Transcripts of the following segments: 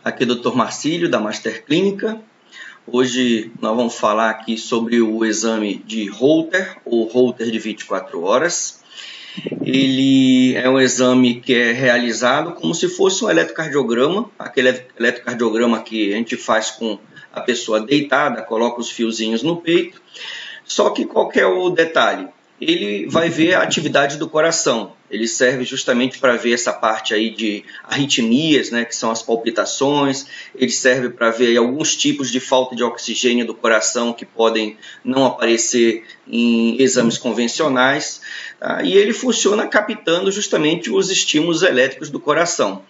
Aqui é o Dr. Marcílio, da Master Clínica. Hoje nós vamos falar aqui sobre o exame de Holter, ou Holter de 24 horas. Ele é um exame que é realizado como se fosse um eletrocardiograma, aquele eletrocardiograma que a gente faz com a pessoa deitada, coloca os fiozinhos no peito. Só que qual que é o detalhe? Ele vai ver a atividade do coração. Ele serve justamente para ver essa parte aí de arritmias, né, que são as palpitações. Ele serve para ver alguns tipos de falta de oxigênio do coração que podem não aparecer em exames convencionais. Tá? E ele funciona captando justamente os estímulos elétricos do coração.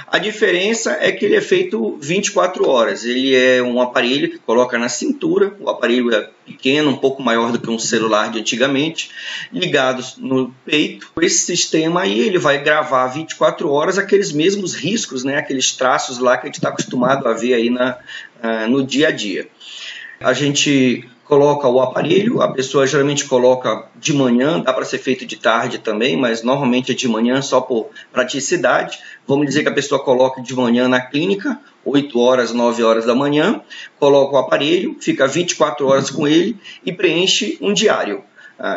A diferença é que ele é feito 24 horas. Ele é um aparelho que coloca na cintura. O aparelho é pequeno, um pouco maior do que um celular de antigamente, ligados no peito. Esse sistema aí ele vai gravar 24 horas aqueles mesmos riscos, né, aqueles traços lá que a gente está acostumado a ver aí no dia a dia. A gente coloca o aparelho, a pessoa geralmente coloca de manhã, dá para ser feito de tarde também, mas normalmente é de manhã só por praticidade. Vamos dizer que a pessoa coloca de manhã na clínica, 8 horas, 9 horas da manhã, coloca o aparelho, fica 24 horas com ele e preenche um diário.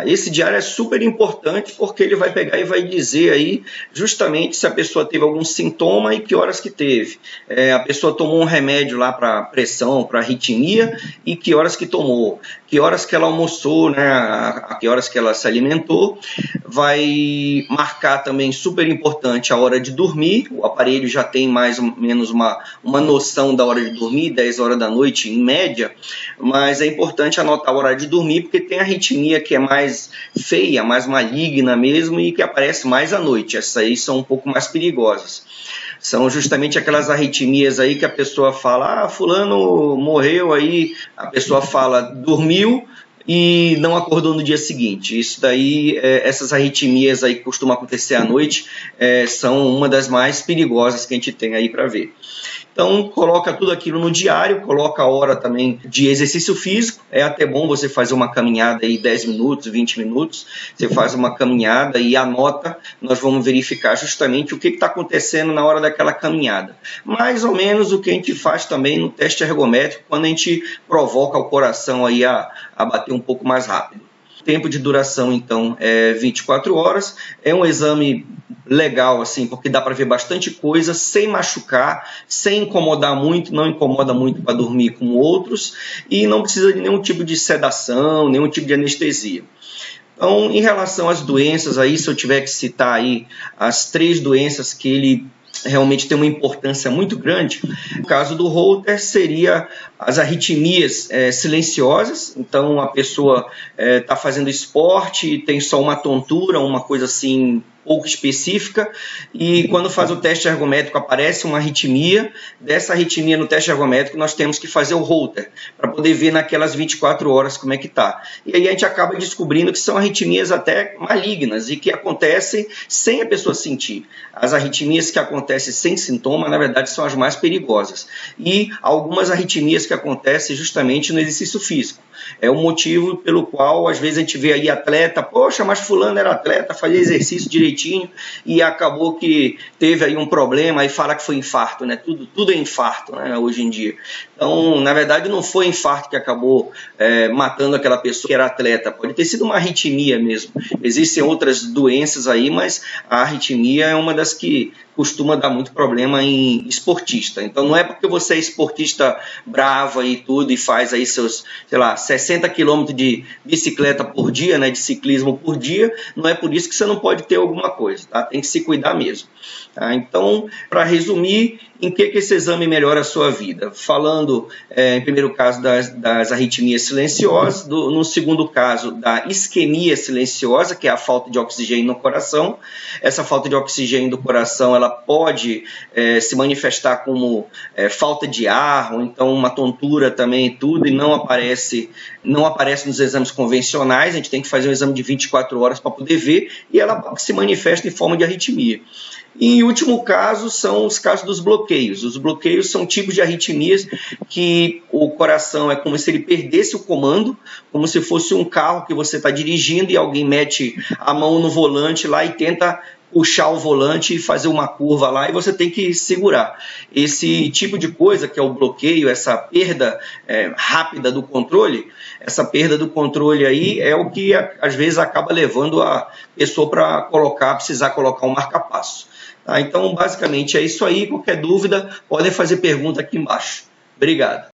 Esse diário é super importante porque ele vai pegar e vai dizer aí justamente se a pessoa teve algum sintoma e que horas que teve. A pessoa tomou um remédio lá para pressão, para arritmia e que horas que tomou. Que horas que ela almoçou, né, a que horas que ela se alimentou. Vai marcar também, super importante, a hora de dormir. O aparelho já tem mais ou menos uma noção da hora de dormir, 10 horas da noite em média, mas é importante anotar a hora de dormir porque tem arritmia que é mais feia, mais maligna mesmo e que aparece mais à noite. Essas aí são um pouco mais perigosas. São justamente aquelas arritmias aí que a pessoa fala, fulano morreu aí, a pessoa fala, dormiu e não acordou no dia seguinte. Isso daí, essas arritmias aí que costumam acontecer à noite, são uma das mais perigosas que a gente tem aí para ver. Então, coloca tudo aquilo no diário, coloca a hora também de exercício físico. É até bom você fazer uma caminhada aí 10 minutos, 20 minutos. Você faz uma caminhada e anota. Nós vamos verificar justamente o que está acontecendo na hora daquela caminhada. Mais ou menos o que a gente faz também no teste ergométrico, quando a gente provoca o coração aí a bater um pouco mais rápido. O tempo de duração, então, é 24 horas. É um exame legal, assim, porque dá para ver bastante coisa sem machucar, sem incomodar muito, não incomoda muito para dormir como outros e não precisa de nenhum tipo de sedação, nenhum tipo de anestesia. Então, em relação às doenças, aí, se eu tiver que citar aí as 3 doenças que ele realmente tem uma importância muito grande. No caso do Holter seria as arritmias silenciosas, então a pessoa está fazendo esporte e tem só uma tontura, uma coisa assim pouco específica, e quando faz o teste ergométrico aparece uma arritmia. Dessa arritmia no teste ergométrico nós temos que fazer o Holter, para poder ver naquelas 24 horas como é que está. E aí a gente acaba descobrindo que são arritmias até malignas e que acontecem sem a pessoa sentir. As arritmias que acontecem sem sintoma, na verdade, são as mais perigosas. E algumas arritmias que acontecem justamente no exercício físico. É o motivo pelo qual, às vezes, a gente vê aí atleta, poxa, mas fulano era atleta, fazia exercício direitinho e acabou que teve aí um problema e fala que foi infarto, né? Tudo é infarto, né, hoje em dia. Então, na verdade, não foi infarto que acabou matando aquela pessoa que era atleta, pode ter sido uma arritmia mesmo. Existem outras doenças aí, mas a arritmia é uma das que costuma dar muito problema em esportista. Então não é porque você é esportista brava e tudo e faz aí seus, sei lá, 60 quilômetros de bicicleta por dia, né, de ciclismo por dia, não é por isso que você não pode ter alguma coisa, tá? Tem que se cuidar mesmo. Tá? Então, para resumir, em que esse exame melhora a sua vida? Falando, em primeiro caso, das arritmias silenciosas, no segundo caso, da isquemia silenciosa, que é a falta de oxigênio no coração. Essa falta de oxigênio do coração, ela pode se manifestar como falta de ar, ou então uma tontura também e tudo, e não aparece nos exames convencionais. A gente tem que fazer um exame de 24 horas para poder ver, e ela se manifesta em forma de arritmia. E, em último caso, são os casos dos bloqueios. Os bloqueios são tipos de arritmias que o coração é como se ele perdesse o comando, como se fosse um carro que você está dirigindo e alguém mete a mão no volante lá e tenta puxar o volante e fazer uma curva lá, e você tem que segurar. Esse tipo de coisa, que é o bloqueio, essa perda rápida do controle, essa perda do controle aí é o que às vezes acaba levando a pessoa para precisar colocar um marca-passo. Tá? Então, basicamente é isso aí. Qualquer dúvida, podem fazer pergunta aqui embaixo. Obrigado.